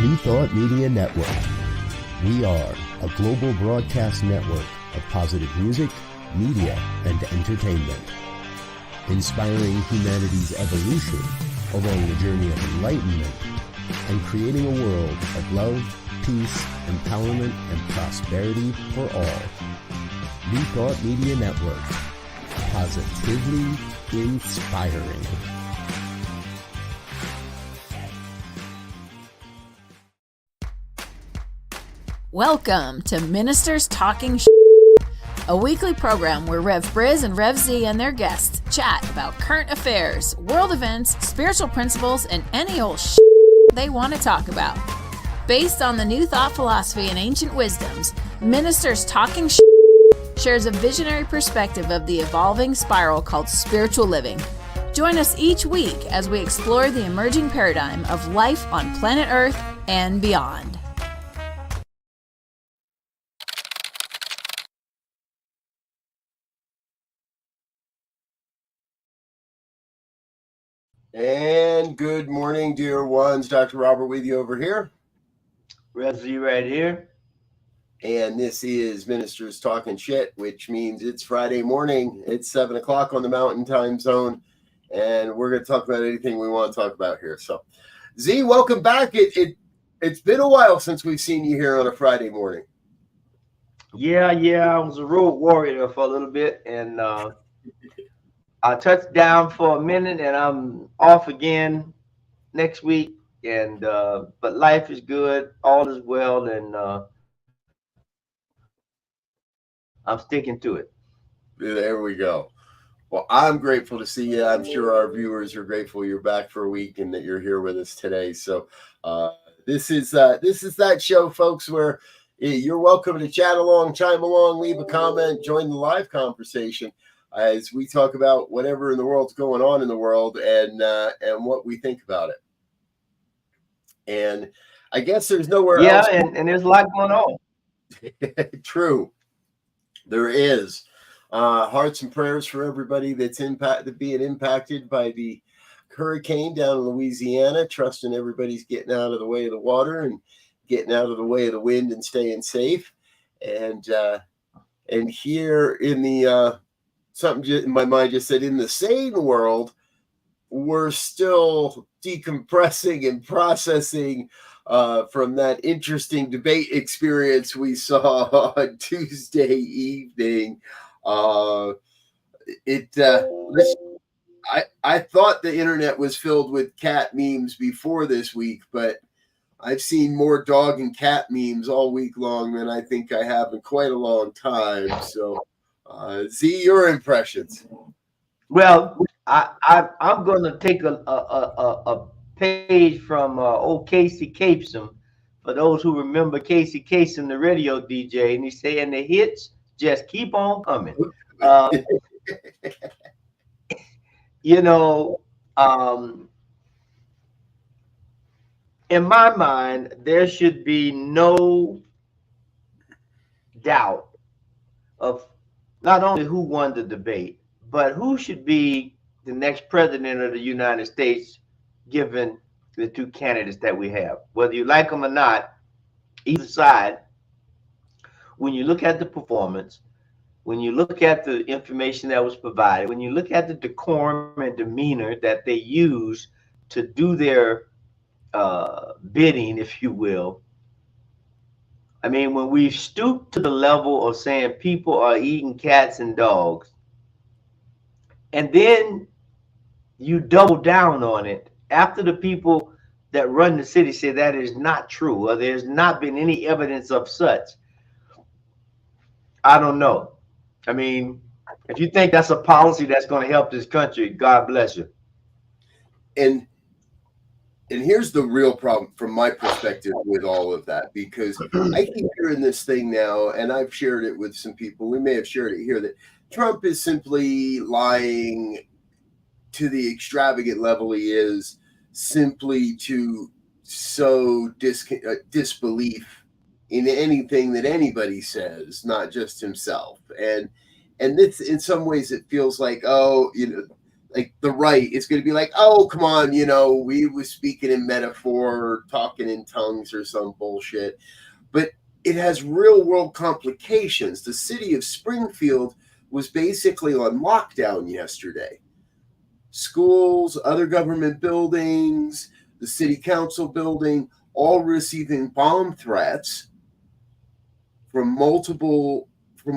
New Thought Media Network. We are a global broadcast network of positive music, media, and entertainment, inspiring humanity's evolution along the journey of enlightenment and creating a world of love, peace, empowerment, and prosperity for all. New Thought Media Network. Positively inspiring. Welcome to Ministers Talking a weekly program where Rev Briz and Rev Z and their guests chat about current affairs, world events, spiritual principles, and any old they want to talk about. Based on the New Thought philosophy and ancient wisdoms, Ministers Talking shares a visionary perspective of the evolving spiral called spiritual living. Join us each week as we explore the emerging paradigm of life on planet Earth and beyond. And good morning, dear ones. Dr. Robert with you over here. Rev Z right here. And this is Ministers Talking Shit, which means it's Friday morning. It's 7 o'clock on the Mountain Time Zone. And we're going to talk about anything we want to talk about here. So, Z, welcome back. It's been a while since we've seen you here on a Friday morning. Yeah. I was a road warrior for a little bit. And I touched down for a minute and I'm off again next week. And but life is good, all is well, and I'm sticking to it. There we go. Well, I'm grateful to see you. I'm sure our viewers are grateful you're back for a week and that you're here with us today. So this is that show, folks, where you're welcome to chat along, chime along, leave a comment, join the live conversation as we talk about whatever in the world's going on in the world and what we think about it. And I guess there's nowhere else. Yeah, and there's a lot going on. True. There is. Hearts and prayers for everybody that's being impacted by the hurricane down in Louisiana. Trusting everybody's getting out of the way of the water and getting out of the way of the wind and staying safe. And here in the something in my mind just said, in the sane world, we're still decompressing and processing from that interesting debate experience we saw on Tuesday evening. I thought the internet was filled with cat memes before this week, but I've seen more dog and cat memes all week long than I think I have in quite a long time. So, Z, your impressions? Well, I'm going to take a page from old Casey Kasem. For those who remember Casey Kasem, the radio DJ, and he saying the hits just keep on coming. In my mind, there should be no doubt of not only who won the debate, but who should be the next president of the United States, given the two candidates that we have. Whether you like them or not, either side, when you look at the performance, when you look at the information that was provided, when you look at the decorum and demeanor that they use to do their bidding, if you will. I mean, when we've stooped to the level of saying people are eating cats and dogs, and then you double down on it after the people that run the city say that is not true, or there's not been any evidence of such. I don't know. I mean, if you think that's a policy that's going to help this country, God bless you. And here's the real problem from my perspective with all of that, because I keep hearing this thing now, and I've shared it with some people. We may have shared it here, that Trump is simply lying to the extravagant level he is, simply to sow disbelief in anything that anybody says, not just himself. And this, in some ways, it feels like, like the right is going to be like, oh, come on, we was speaking in metaphor or talking in tongues or some bullshit. But it has real world complications. The city of Springfield was basically on lockdown yesterday. Schools, other government buildings, the city council building, all receiving bomb threats from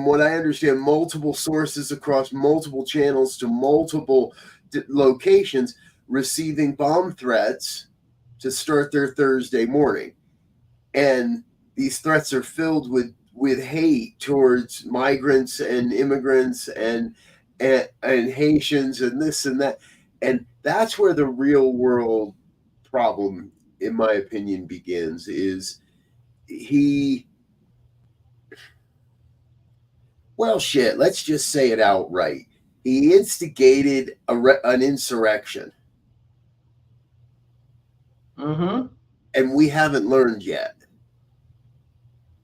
what I understand, multiple sources across multiple channels to multiple locations, receiving bomb threats to start their Thursday morning. And these threats are filled with hate towards migrants and immigrants and Haitians and this and that. And that's where the real world problem, in my opinion, begins. Is let's just say it outright. He instigated an insurrection. Mm-hmm. And we haven't learned yet.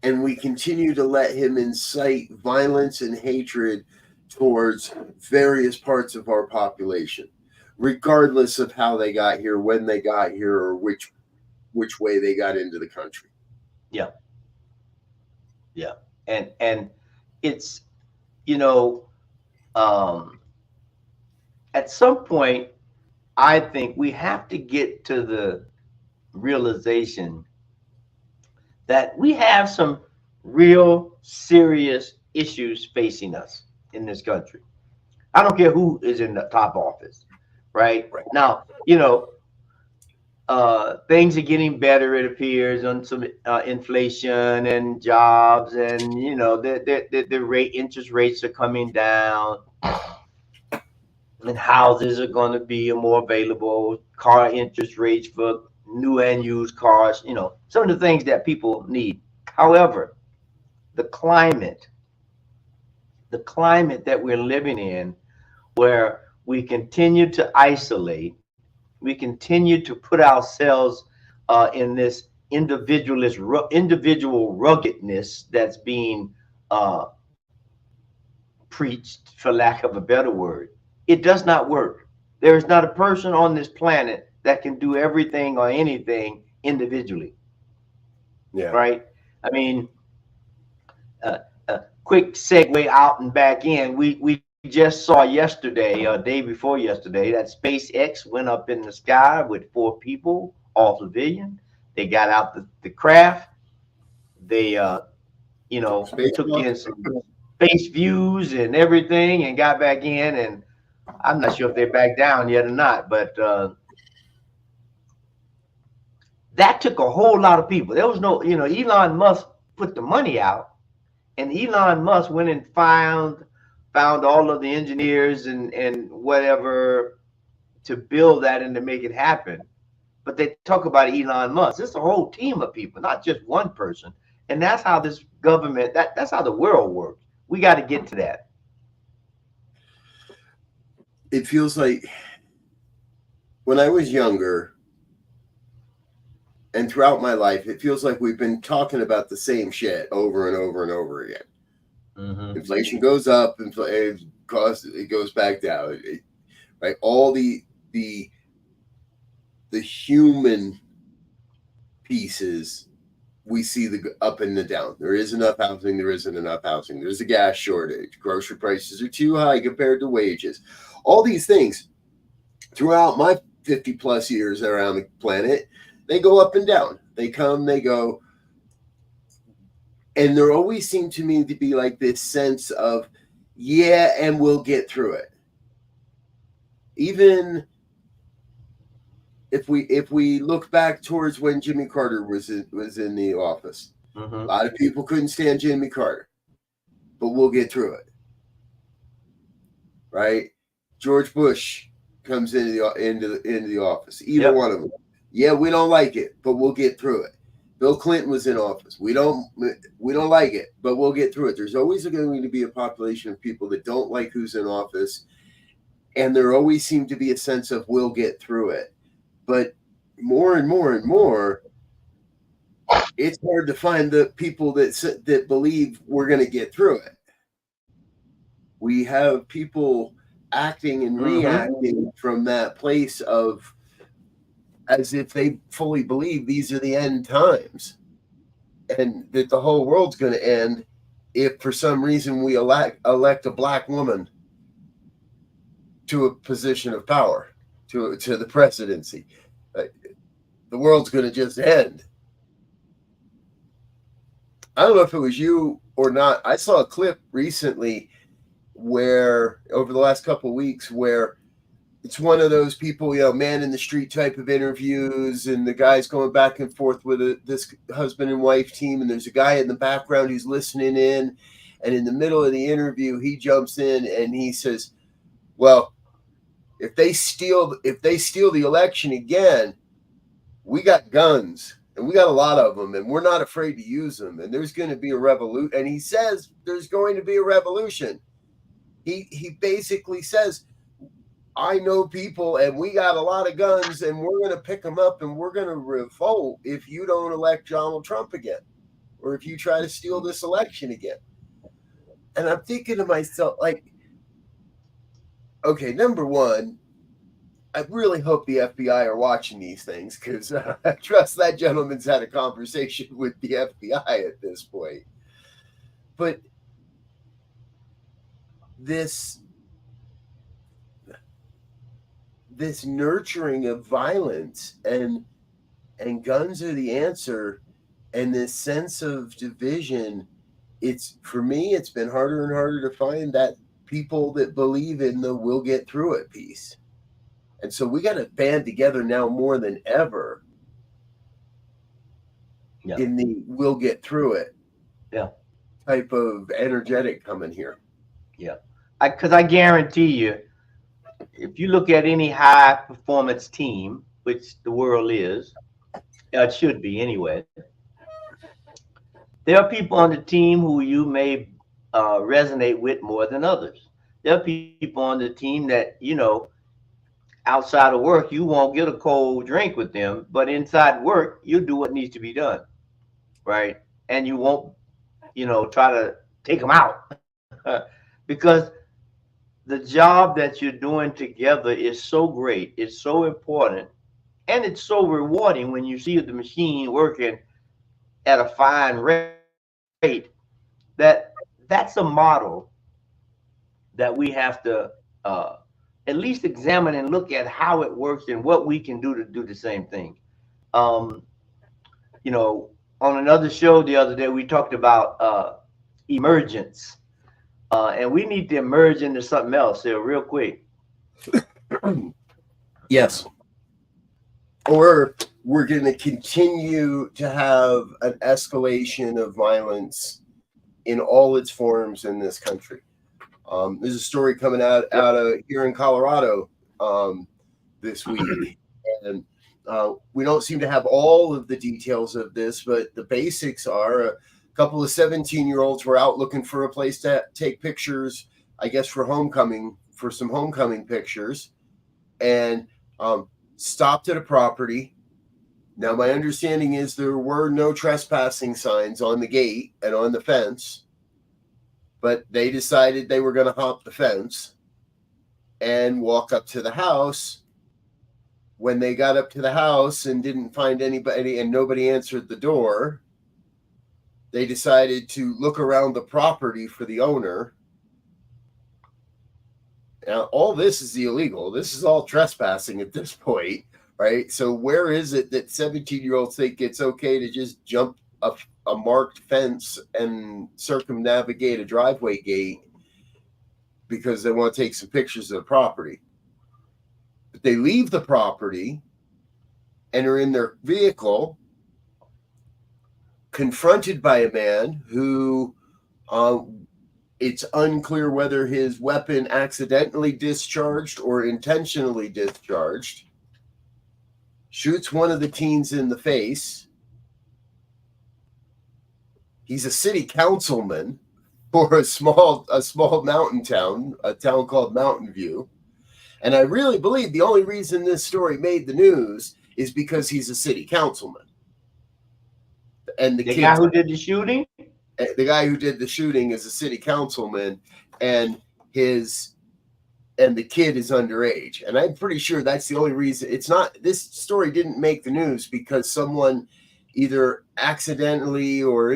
And we continue to let him incite violence and hatred towards various parts of our population, regardless of how they got here, when they got here, or which way they got into the country. Yeah. And it's, at some point, I think we have to get to the realization that we have some real serious issues facing us in this country. I don't care who is in the top office, right? Now, things are getting better, it appears, on some inflation and jobs, and the interest rates are coming down, and houses are going to be more available, car interest rates for new and used cars, some of the things that people need. However, the climate that we're living in, where we continue to isolate, we continue to put ourselves in this individual ruggedness that's being preached, for lack of a better word. It does not work. There is not a person on this planet that can do everything or anything individually. Yeah. Right? I mean, quick segue out and back in. We just saw yesterday, day before yesterday, that SpaceX went up in the sky with 4 people, all civilian. They got out the craft. They, took in some space views and everything and got back in. And I'm not sure if they're back down yet or not, but that took a whole lot of people. There was no, Elon Musk put the money out, and Elon Musk went and found all of the engineers and whatever to build that and to make it happen. But they talk about Elon Musk. It's a whole team of people, not just one person. And that's how this government, that's how the world works. We got to get to that. It feels like when I was younger and throughout my life, it feels like we've been talking about the same shit over and over and over again. Mm-hmm. Inflation goes up, it goes back down. Right? All the human pieces, we see the up and the down. There is enough housing, there isn't enough housing. There's a gas shortage. Grocery prices are too high compared to wages. All these things throughout my 50 plus years around the planet, they go up and down. They come, they go. And there always seemed to me to be like this sense of, yeah, and we'll get through it. Even if we look back towards when Jimmy Carter was in the office, mm-hmm. A lot of people couldn't stand Jimmy Carter, but we'll get through it. Right? George Bush comes into the office. Either one of them. Yeah, we don't like it, but we'll get through it. Bill Clinton was in office. We don't like it, but we'll get through it. There's always going to be a population of people that don't like who's in office, and there always seemed to be a sense of we'll get through it. But more and more and more, it's hard to find the people that believe we're going to get through it. We have people acting and reacting from that place of as if they fully believe these are the end times and that the whole world's going to end if for some reason we elect a black woman to a position of power, to the presidency. The world's going to just end. I don't know if it was you or not. I saw a clip recently where over the last couple of weeks where it's one of those people, man in the street type of interviews, and the guy's going back and forth with this husband and wife team, and there's a guy in the background who's listening in, and in the middle of the interview, he jumps in and he says, well, if they steal the election again, we got guns, and we got a lot of them, and we're not afraid to use them, and there's going to be a revolution. And he says there's going to be a revolution. He basically says, I know people, and we got a lot of guns, and we're going to pick them up, and we're going to revolt if you don't elect Donald Trump again, or if you try to steal this election again. And I'm thinking to myself, like, okay, number one, I really hope the FBI are watching these things, because I trust that gentleman's had a conversation with the FBI at this point. But this nurturing of violence and guns are the answer, and this sense of division, for me it's been harder and harder to find that people that believe in the we'll get through it piece. And so we got to band together now more than ever in the we'll get through it type of energetic coming here. Because I guarantee you, if you look at any high performance team, which the world is, it should be anyway, there are people on the team who you may resonate with more than others. There are people on the team that, outside of work, you won't get a cold drink with them, but inside work, you do what needs to be done, right? And you won't, try to take them out because the job that you're doing together is so great. It's so important. And it's so rewarding when you see the machine working at a fine rate. That's a model that we have to at least examine and look at how it works and what we can do to do the same thing. On another show the other day, we talked about emergence. And we need to emerge into something else here real quick. Yes. Or we're going to continue to have an escalation of violence in all its forms in this country. There's a story coming out of here in Colorado this week. And we don't seem to have all of the details of this, but the basics are couple of 17-year-olds were out looking for a place to take pictures, I guess, for some homecoming pictures, and stopped at a property. Now, my understanding is there were no trespassing signs on the gate and on the fence, but they decided they were going to hop the fence and walk up to the house. When they got up to the house and didn't find anybody and nobody answered the door, they decided to look around the property for the owner. Now, all this is illegal. This is all trespassing at this point, right? So where is it that 17-year-olds think it's okay to just jump a marked fence and circumnavigate a driveway gate because they want to take some pictures of the property? But they leave the property and are in their vehicle, confronted by a man who it's unclear whether his weapon accidentally discharged or intentionally discharged, shoots one of the teens in the face. He's a city councilman for a small mountain town, a town called Mountain View. And I really believe the only reason this story made the news is because he's a city councilman. And the guy who did the shooting? The guy who did the shooting is a city councilman, and his and the kid is underage. And I'm pretty sure that's the only reason. It's not, this story didn't make the news because someone either accidentally or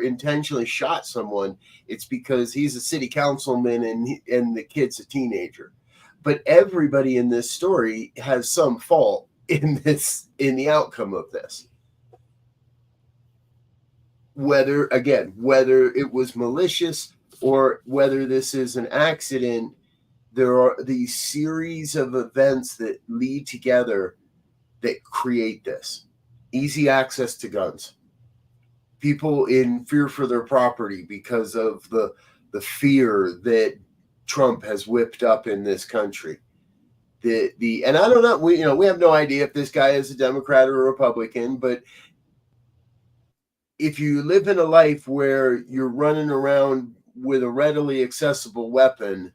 intentionally shot someone. It's because he's a city councilman and the kid's a teenager. But everybody in this story has some fault in the outcome of this. Whether it was malicious or whether this is an accident, there are these series of events that lead together that create this. Easy access to guns. People in fear for their property because of the fear that Trump has whipped up in this country. And I don't know, we have no idea if this guy is a Democrat or a Republican, but if you live in a life where you're running around with a readily accessible weapon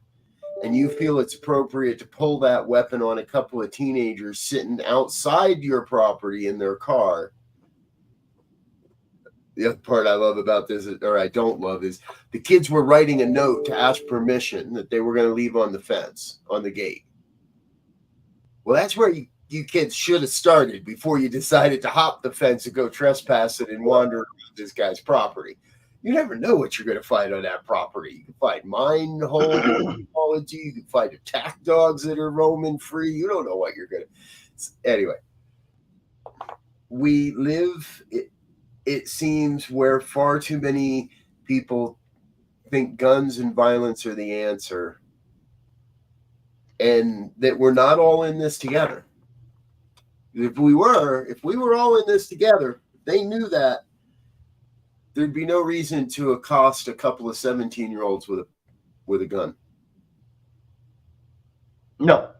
and you feel it's appropriate to pull that weapon on a couple of teenagers sitting outside your property in their car. The other part I love about this, or I don't love, is the kids were writing a note to ask permission that they were going to leave on the fence, on the gate. Well, that's where you kids should have started before you decided to hop the fence and go trespass it and wander around this guy's property. You never know what you're going to find on that property. You can find mine holes, you can find attack dogs that are roaming free. You don't know what you're going to. Anyway, we live, it seems, where far too many people think guns and violence are the answer, and that we're not all in this together. If we were all in this together, they knew that, there'd be no reason to accost a couple of 17-year-olds with a gun. No.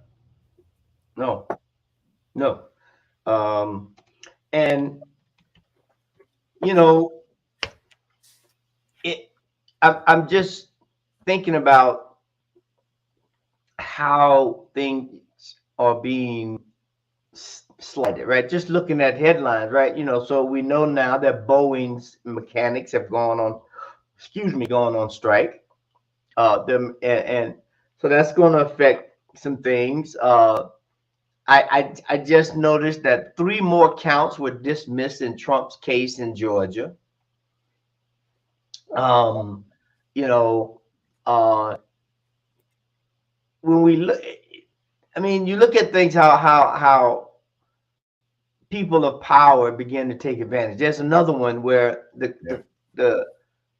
And I'm just thinking about how things are being slighted, right? Just looking at headlines, right? So we know now that Boeing's mechanics have gone on strike. And so that's going to affect some things. I just noticed that 3 more counts were dismissed in Trump's case in Georgia. When we look, you look at things, how people of power begin to take advantage. There's another one where the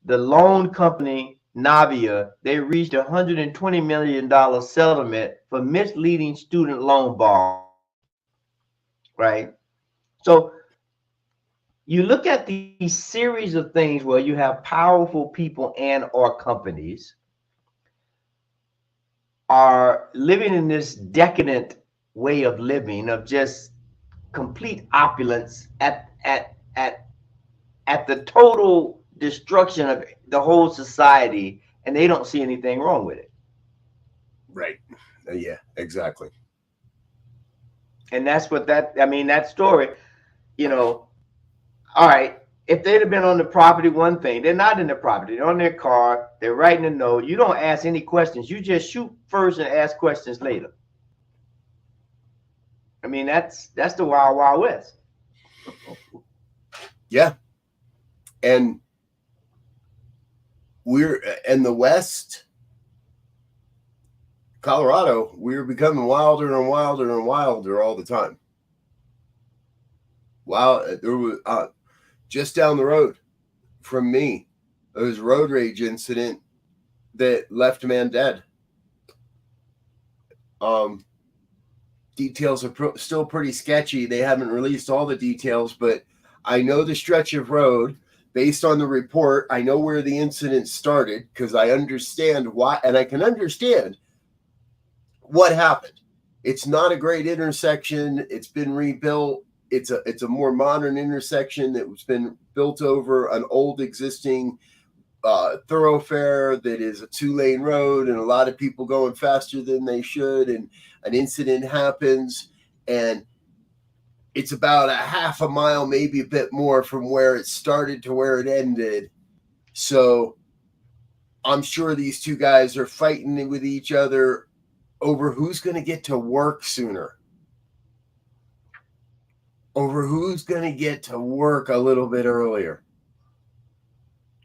loan company Navia, they reached $120 million settlement for misleading student loan borrowers. Right? So you look at these series of things where you have powerful people and or companies are living in this decadent way of living, of just complete opulence at the total destruction of the whole society, and they don't see anything wrong with it. Right. Yeah, exactly. And that's what that story, all right, if they'd have been on the property, one thing, they're not in the property, they're on their car, they're writing a note. You don't ask any questions. You just shoot first and ask questions later. That's the Wild Wild West. Yeah. And we're in the West, Colorado, we're becoming wilder and wilder and wilder all the time. Wow. There was just down the road from me, there was a road rage incident that left a man dead. Details are still pretty sketchy. They haven't released all the details, but I know the stretch of road. Based on the report, I know where the incident started because I understand why, and I can understand what happened. It's not a great intersection. It's been rebuilt. It's a more modern intersection that's been built over an old existing thoroughfare that is a 2-lane road, and a lot of people going faster than they should, and an incident happens, and it's about a half a mile, maybe a bit more, from where it started to where it ended. So I'm sure these two guys are fighting with each other over who's going to get to work sooner, over who's going to get to work a little bit earlier.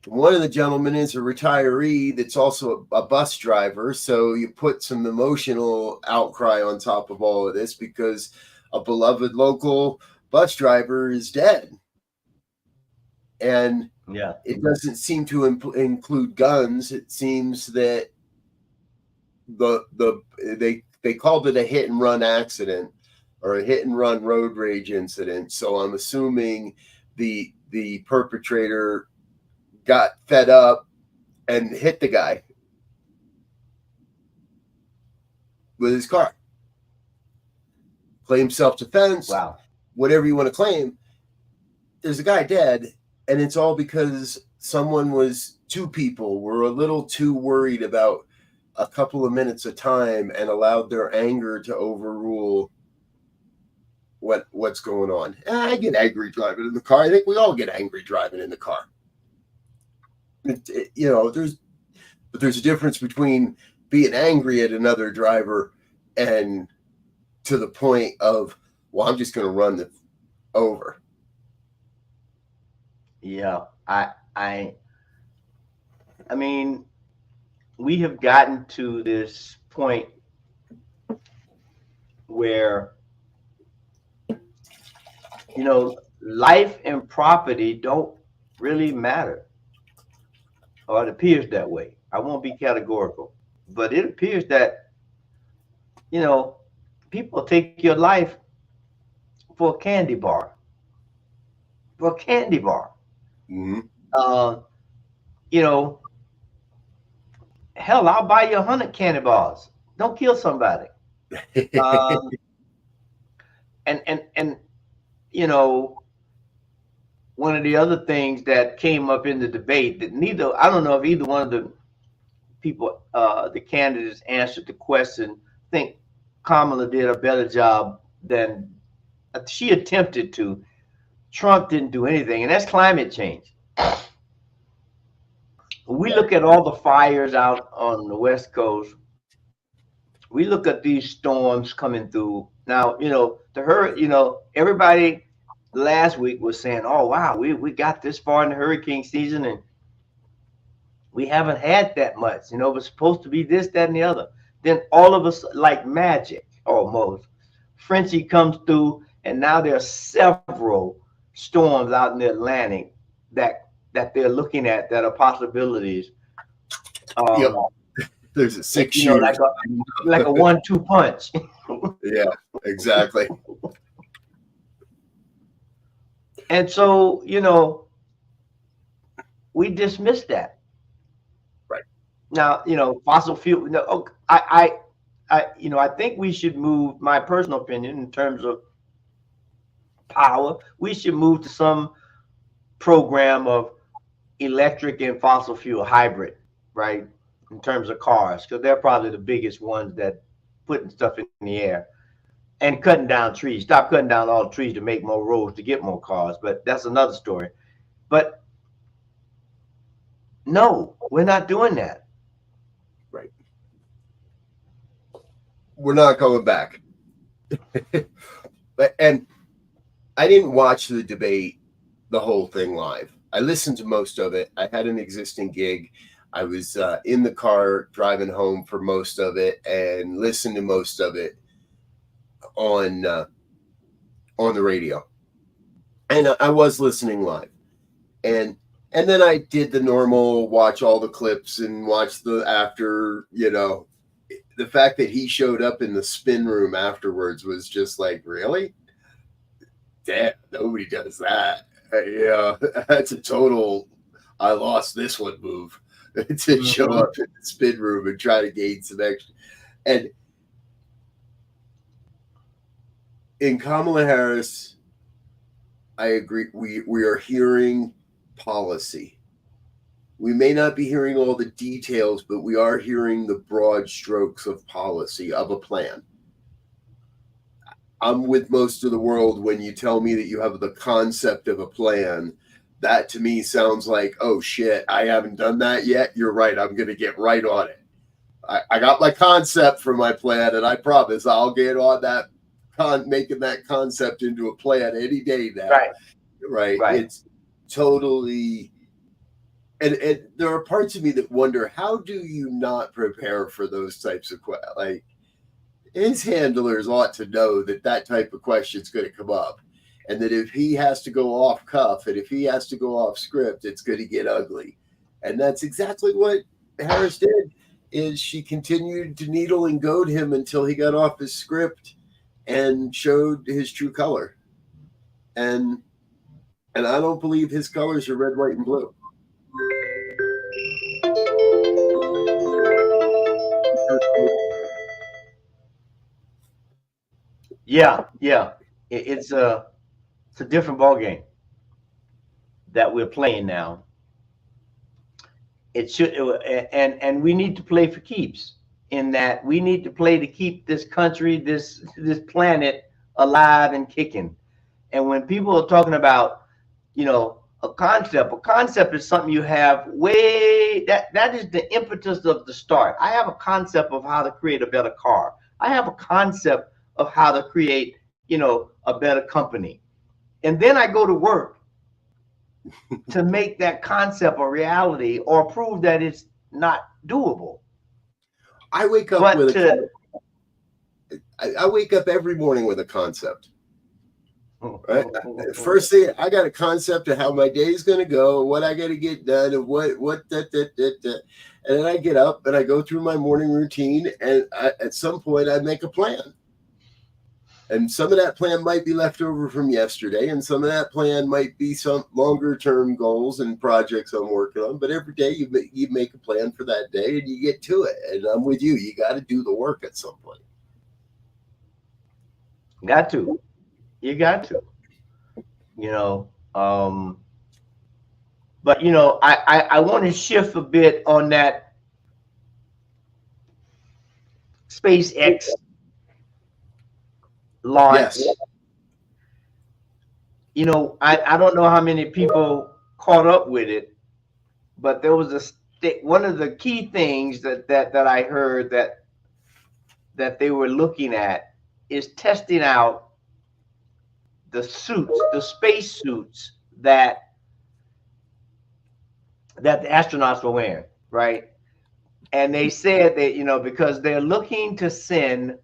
One of the gentlemen is a retiree that's also a bus driver, so you put some emotional outcry on top of all of this because a beloved local bus driver is dead. And it doesn't seem to include guns. It seems that they called it a hit and run accident or a hit and run road rage incident. So I'm assuming the perpetrator got fed up and hit the guy with his car. Claim self-defense. Wow. Whatever you want to claim. There's a guy dead, and it's all because two people were a little too worried about a couple of minutes of time and allowed their anger to overrule what's going on. I get angry driving in the car. I think we all get angry driving in the car. There's a difference between being angry at another driver and to the point of, well, I'm just going to run them over. Yeah, I mean, we have gotten to this point where, life and property don't really matter. Or it appears that way. I won't be categorical, but it appears that, people take your life for a candy bar. For a candy bar. Mm-hmm. Hell, I'll buy you 100 candy bars. Don't kill somebody. And one of the other things that came up in the debate that I don't know if either one of the people, the candidates answered the question. I think Kamala did a better job than she attempted to. Trump didn't do anything, and that's climate change. We look at all the fires out on the West Coast. We look at these storms coming through. Now, everybody last week was saying, oh, wow, we got this far in the hurricane season, and we haven't had that much. It was supposed to be this, that, and the other. Then all of us, like magic, almost, Frenchie comes through, and now there are several storms out in the Atlantic that they're looking at that are possibilities. There's a 6 years, like a 1-2 punch. Yeah, exactly. And so, we dismiss that. Right. Now, fossil fuel. No, I think we should move. My personal opinion, in terms of power, we should move to some program of electric and fossil fuel hybrid, right? In terms of cars, because they're probably the biggest ones that putting stuff in the air and cutting down trees. Stop cutting down all the trees to make more roads to get more cars, but that's another story. But no, we're not doing that. Right. We're not going back. And I didn't watch the debate, the whole thing live. I listened to most of it. I had an existing gig. I was in the car driving home for most of it and listened to most of it on the radio. And I was listening live. And then I did the normal, watch all the clips and watch the after, the fact that he showed up in the spin room afterwards was just like, really? Damn, nobody does that. That's a total I lost this one move to show up in the spin room and try to gain some extra. And in Kamala Harris, I agree. We are hearing policy. We may not be hearing all the details, but we are hearing the broad strokes of policy, of a plan. I'm with most of the world when you tell me that you have the concept of a plan. That to me sounds like, oh shit, I haven't done that yet. You're right. I'm going to get right on it. I got my concept for my plan, and I promise I'll get on that making that concept into a plan any day now. Right. It's totally, and there are parts of me that wonder, how do you not prepare for those types of questions? Like, his handlers ought to know that type of question is going to come up, and that if he has to go off cuff and if he has to go off script, it's going to get ugly. And that's exactly what Harris did. Is she continued to needle and goad him until he got off his script and showed his true color. And I don't believe his colors are red, white, and blue. Yeah. It's a different ball game that we're playing now. It should, and we need to play for keeps. In that we need to play to keep this country, this planet alive and kicking. And when people are talking about, a concept is something you have that is the impetus of the start. I have a concept of how to create a better car. I have a concept of how to create, a better company. And then I go to work to make that concept a reality or prove that it's not doable. I wake up I wake up every morning with a concept. Right? First thing, I got a concept of how my day is going to go, what I got to get done, and what. And then I get up and I go through my morning routine, and at some point I make a plan. And some of that plan might be left over from yesterday, and some of that plan might be some longer term goals and projects I'm working on. But every day you make a plan for that day and you get to it. And I'm with you. You got to do the work at some point. Got to. You got to. But I want to shift a bit on that SpaceX launch. Yes. I don't know how many people caught up with it, but there was one of the key things that I heard that they were looking at is testing out the suits, the space suits that the astronauts were wearing, right? And they said that, because they're looking to send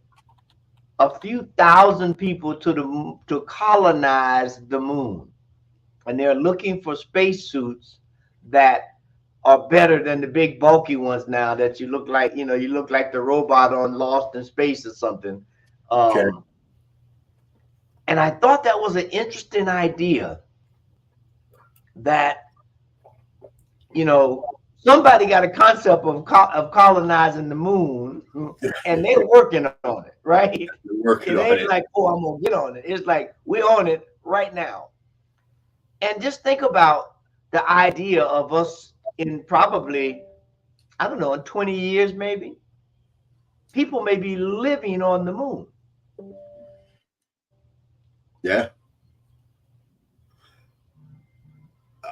a few thousand people to colonize the moon, and they're looking for space suits that are better than the big bulky ones now that you look like the robot on Lost in Space or something. Okay. And I thought that was an interesting idea that, somebody got a concept of colonizing the moon, and they're working on it, right? It ain't like, oh, I'm going to get on it. It's like, we're on it right now. And just think about the idea of us in probably, I don't know, in 20 years maybe, people may be living on the moon. Yeah.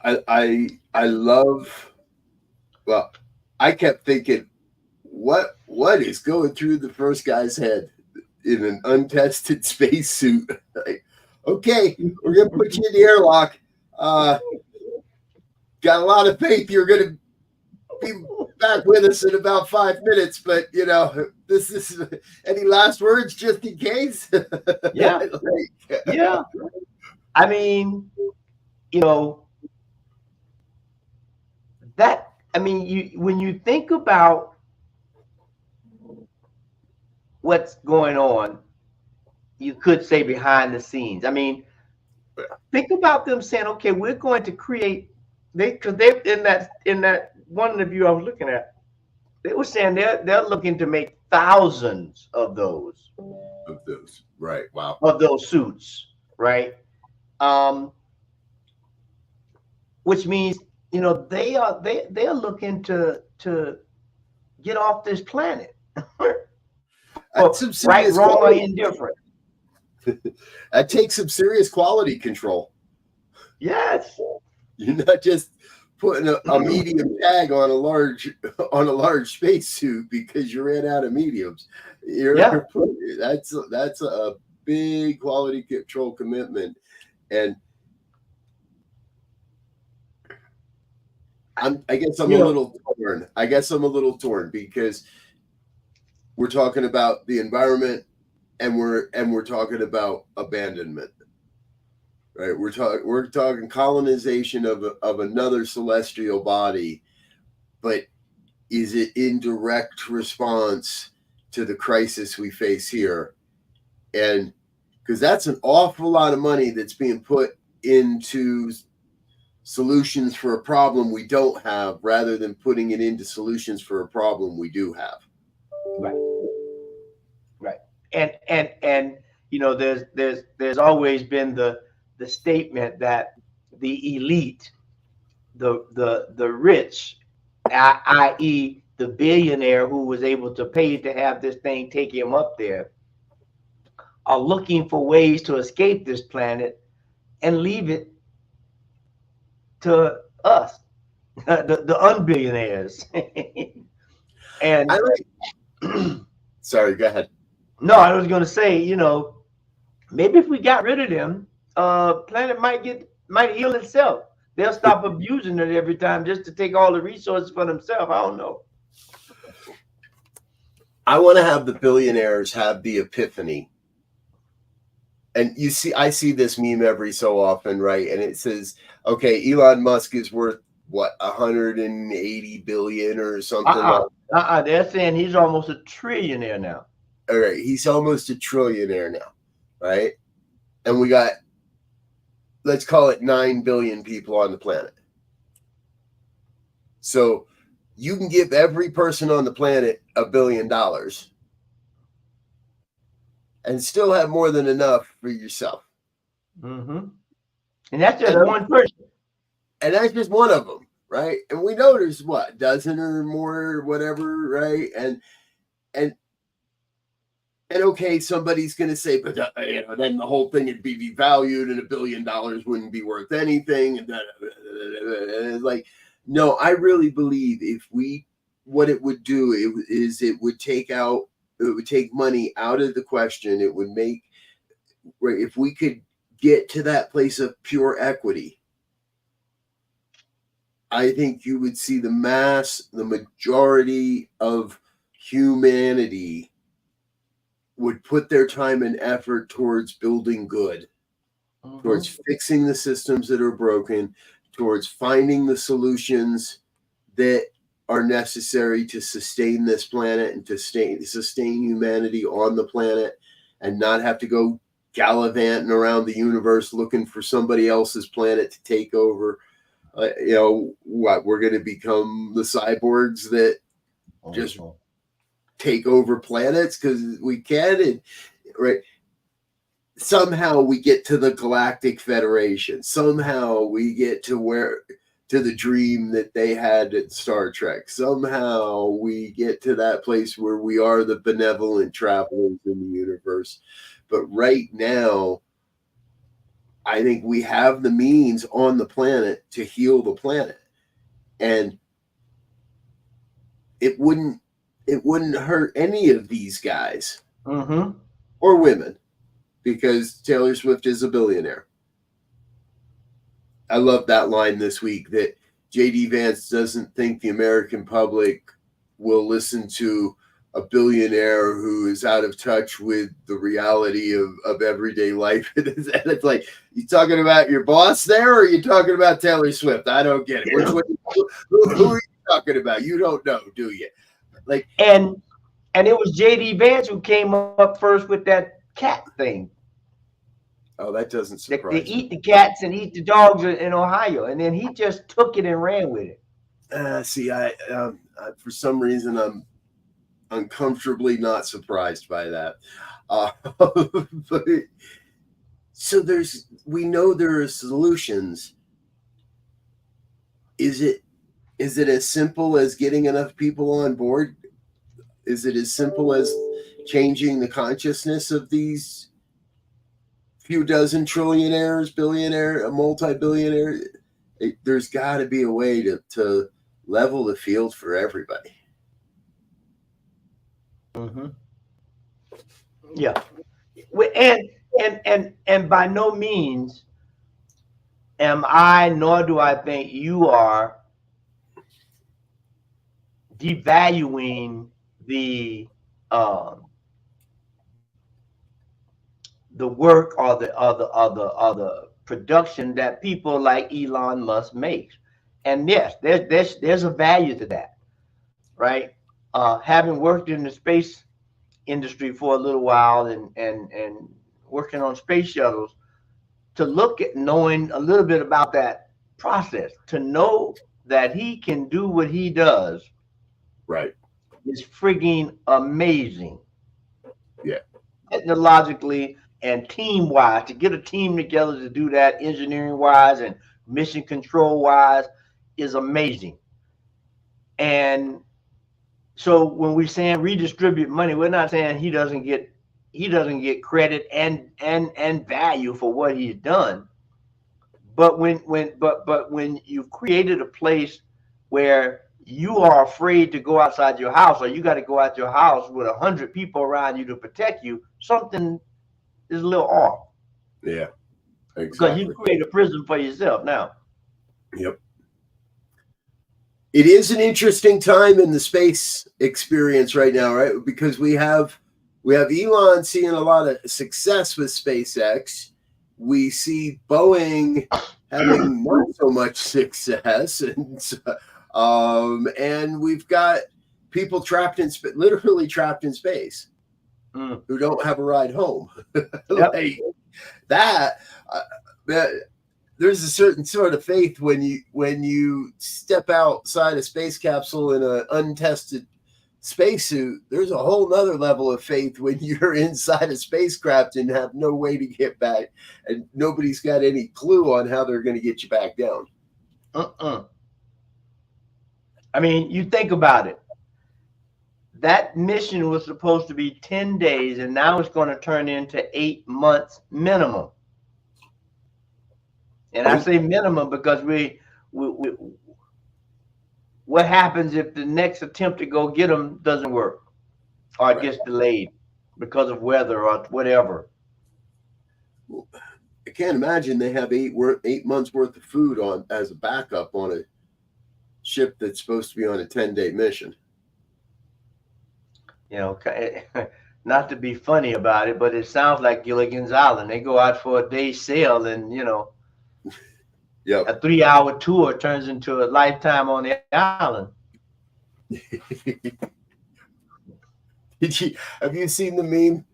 I love, well, I kept thinking, what is going through the first guy's head in an untested spacesuit? Like, okay, we're going to put you in the airlock. Got a lot of faith you're going to be back with us in about 5 minutes, but this is any last words just in case? Yeah. Yeah. I mean, when you think about what's going on, you could say behind the scenes. I mean, think about them saying, okay, we're going to create, because they're in that one interview I was looking at, they were saying they're looking to make thousands of those. Right. Wow. Of those suits, right? Which means, they're looking to get off this planet. Right, wrong, or indifferent. That takes some serious quality control. Yes. You're not just putting a medium tag on a large spacesuit because you ran out of mediums. That's a big quality control commitment, and I guess I'm a little torn. I guess I'm a little torn because we're talking about the environment, and we're talking about abandonment. Right, we're talking colonization of another celestial body, but is it in direct response to the crisis we face here? And because that's an awful lot of money that's being put into solutions for a problem we don't have, rather than putting it into solutions for a problem we do have. Right. And there's always been the statement that the elite, the rich, i.e. the billionaire who was able to pay to have this thing take him up there, are looking for ways to escape this planet and leave it to us, the unbillionaires. And sorry, go ahead. No, I was going to say, maybe if we got rid of them, planet might heal itself. They'll stop abusing it every time just to take all the resources for themselves. I don't know. I want to have the billionaires have the epiphany. And I see this meme every so often, right? And it says, okay, Elon Musk is worth what, 180 billion or something? They're saying he's almost a trillionaire now. All right, he's almost a trillionaire now, right? And we got, let's call it 9 billion people on the planet. So you can give every person on the planet $1 billion and still have more than enough for yourself. Mm-hmm. And that's just one person. And that's just one of them, right? And we know there's what, a dozen or more, or whatever, right? And okay, somebody's going to say, but then the whole thing would be devalued and $1 billion wouldn't be worth anything. And it's like, no, I really believe what it would do is it would take money out of the question. It would make, right, if we could get to that place of pure equity, I think you would see the majority of humanity would put their time and effort towards building good, towards fixing the systems that are broken, towards finding the solutions that are necessary to sustain this planet and to sustain humanity on the planet, and not have to go gallivanting around the universe looking for somebody else's planet to take over. We're going to become the cyborgs that just take over planets because we can, and right, somehow we get to the Galactic Federation, somehow we get to the dream that they had at Star Trek, somehow we get to that place where we are the benevolent travelers in the universe. But right now, I think we have the means on the planet to heal the planet, and it wouldn't hurt any of these guys or women, because Taylor Swift is a billionaire. I love that line this week that J.D. Vance doesn't think the American public will listen to a billionaire who is out of touch with the reality of everyday life. And it's like, you talking about your boss there, or are you talking about Taylor Swift? I don't get it. Which one, who are you talking about? You don't know, do you? Like, and it was J.D. Vance who came up first with that cat thing. Oh, that doesn't surprise me. They eat the cats and eat the dogs in Ohio, and then he just took it and ran with it. See, I for some reason I'm uncomfortably not surprised by that. But so we know there are solutions. Is it as simple as getting enough people on board? Is it as simple as changing the consciousness of these few dozen trillionaires, multi-billionaires? There's got to be a way to level the field for everybody. Mm-hmm. Yeah, and by no means am I, nor do I think you are, devaluing the work or the production that people like Elon Musk makes. And yes, there's a value to that, right? Having worked in the space industry for a little while and working on space shuttles, to look at knowing a little bit about that process, to know that he can do what he does, right, is frigging amazing. Yeah. Technologically and team wise, to get a team together to do that, engineering wise and mission control wise, is amazing. And so when we're saying redistribute money, we're not saying he doesn't get credit and value for what he's done. But when you've created a place where you are afraid to go outside your house, or you got to go out your house with 100 people around you to protect you, something is a little off. Yeah, exactly. Because you create a prison for yourself now. Yep. It is an interesting time in the space experience right now, right? Because we have Elon seeing a lot of success with SpaceX. We see Boeing having not so much success, and we've got people literally trapped in space, who don't have a ride home. Like that. There's a certain sort of faith when you step outside a space capsule in an untested spacesuit. There's a whole nother level of faith when you're inside a spacecraft and have no way to get back, and nobody's got any clue on how they're going to get you back down. I mean, you think about it. That mission was supposed to be 10 days, and now it's going to turn into 8 months minimum. And I say minimum because what happens if the next attempt to go get them doesn't work, or it gets delayed because of weather or whatever? I can't imagine they have 8 months worth of food on as a backup on a ship that's supposed to be on a 10-day mission. You know, not to be funny about it, but it sounds like Gilligan's Island. They go out for a day's sail, and Yep. a 3-hour tour turns into a lifetime on the island. Have you seen the meme?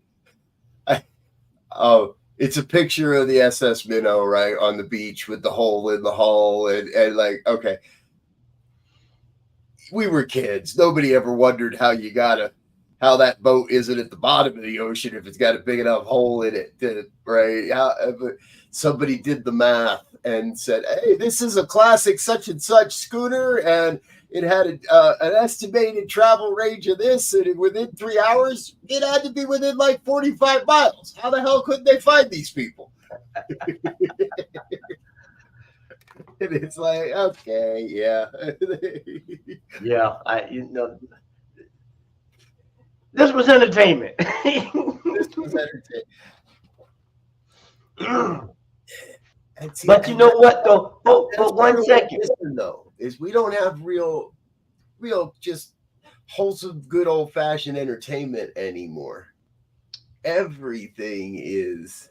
It's a picture of the SS Minnow, right, on the beach with the hole in the hull, and like, okay, we were kids. Nobody ever wondered how that boat isn't at the bottom of the ocean if it's got a big enough hole in it, right? Somebody did the math and said, hey, this is a classic such and such schooner, and it had an estimated travel range of this, and within 3 hours, it had to be within like 45 miles. How the hell couldn't they find these people? And it's like, okay, yeah. Yeah, this was entertainment. This was entertainment. But you know what, though? But 1 second. Though, is we don't have real, just wholesome, good old-fashioned entertainment anymore. Everything is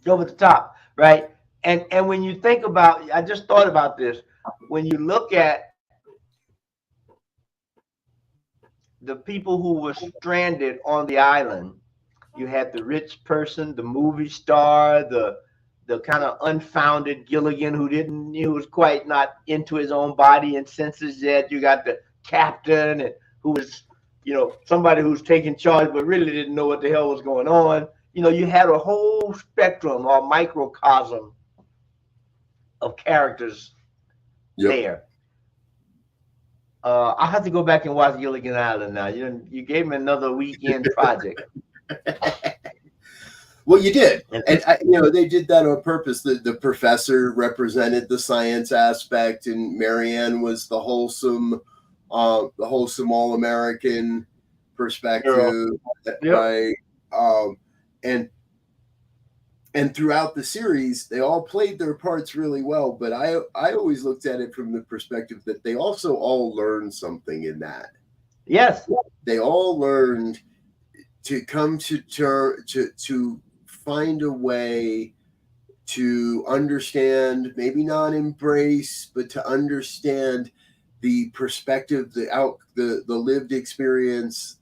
over the top, right? And when you think about, I just thought about this. When you look at the people who were stranded on the island, you had the rich person, the movie star, the kind of unfounded Gilligan who was quite not into his own body and senses yet. You got the captain who was, somebody who's taking charge but really didn't know what the hell was going on. You had a whole spectrum or microcosm of characters there. I have to go back and watch Gilligan Island now. You gave me another weekend project. Well, you did, and they did that on purpose. The professor represented the science aspect, and Marianne was the wholesome all-American perspective, right? And throughout the series, they all played their parts really well. But I always looked at it from the perspective that they also all learned something in that. Yes, they all learned to come to find a way to understand, maybe not embrace, but to understand the perspective, the lived experience,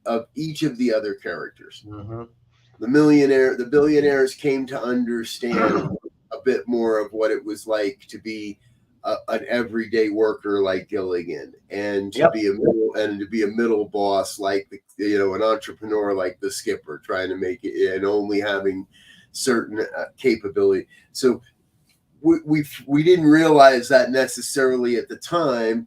of each of the other characters. Mm-hmm. The billionaires came to understand a bit more of what it was like to be an everyday worker like Gilligan, and to be a middle boss like an entrepreneur like the skipper, trying to make it and only having certain capability. So we didn't realize that necessarily at the time,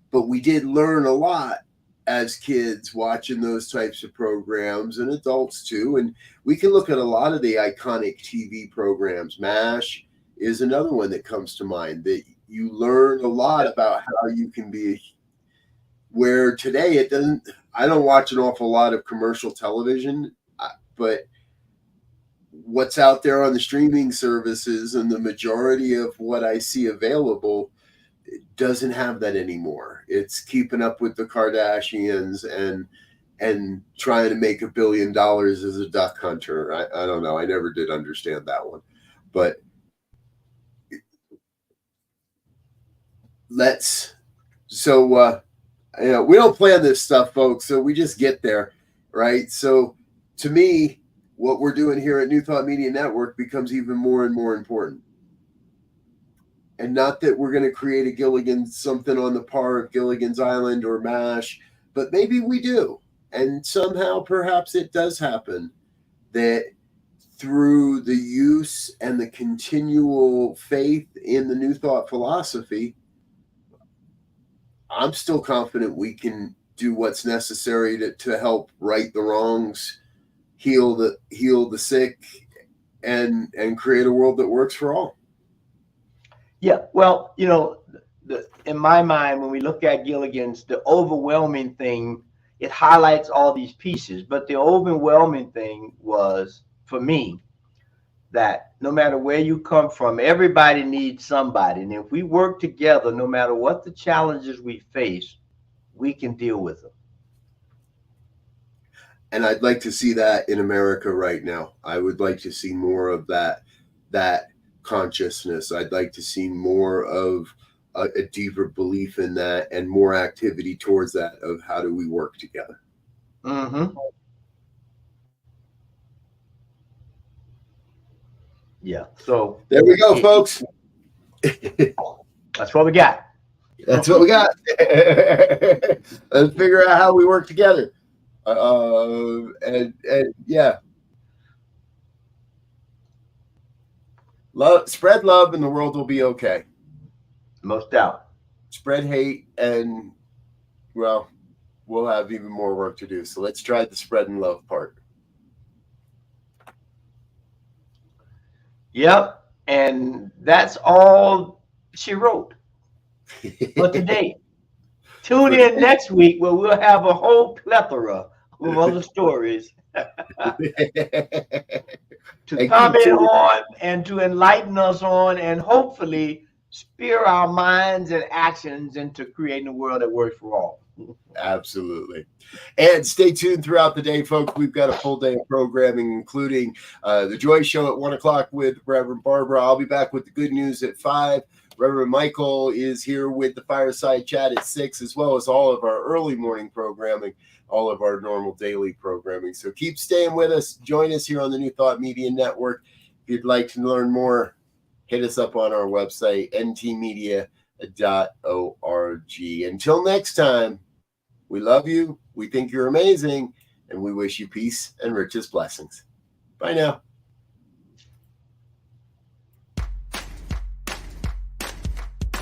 but we did learn a lot as kids watching those types of programs, and adults too. And we can look at a lot of the iconic TV programs. MASH is another one that comes to mind, that you learn a lot about how you can be, where today I don't watch an awful lot of commercial television, but what's out there on the streaming services and the majority of what I see available doesn't have that anymore. It's keeping up with the Kardashians and trying to make $1 billion as a duck hunter. I don't know. I never did understand that one, but we don't plan this stuff, folks. So we just get there, right? So to me, what we're doing here at New Thought Media Network becomes even more and more important. And not that we're going to create something on the par of Gilligan's Island or MASH, but maybe we do. And somehow perhaps it does happen that through the use and the continual faith in the New Thought philosophy, I'm still confident we can do what's necessary to help right the wrongs, heal the sick, and create a world that works for all. Yeah, well, in my mind, when we look at Gilligan's, the overwhelming thing, it highlights all these pieces. But the overwhelming thing was, for me, that no matter where you come from, everybody needs somebody. And if we work together, no matter what the challenges we face, we can deal with them. And I'd like to see that in America right now. I would like to see more of that consciousness. I'd like to see more of a deeper belief in that and more activity towards that, of how do we work together. Mm-hmm. Yeah. So there we go, folks. That's what we got. That's what we got. Let's figure out how we work together. And yeah. Spread love and the world will be okay. Most doubt. Spread hate and, well, we'll have even more work to do. So let's try the spread and love part. Yep. And that's all she wrote for today. Tune in next week where we'll have a whole plethora of other stories to comment on and to enlighten us on, and hopefully steer our minds and actions into creating a world that works for all. Absolutely. And stay tuned throughout the day, folks. We've got a full day of programming, including the Joy Show at 1 o'clock with Reverend Barbara. I'll be back with the good news at 5. Reverend Michael is here with the Fireside Chat at 6, as well as all of our early morning programming, all of our normal daily programming. So keep staying with us. Join us here on the New Thought Media Network. If you'd like to learn more, hit us up on our website, ntmedia.org. Until next time, we love you, we think you're amazing, and we wish you peace and richest blessings. Bye now.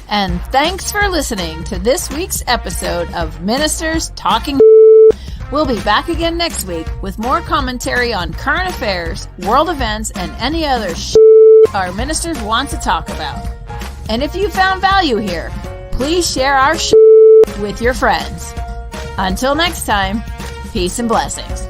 And thanks for listening to this week's episode of Ministers Talking. We'll be back again next week with more commentary on current affairs, world events, and any other our ministers want to talk about. And if you found value here, please share our with your friends. Until next time, peace and blessings.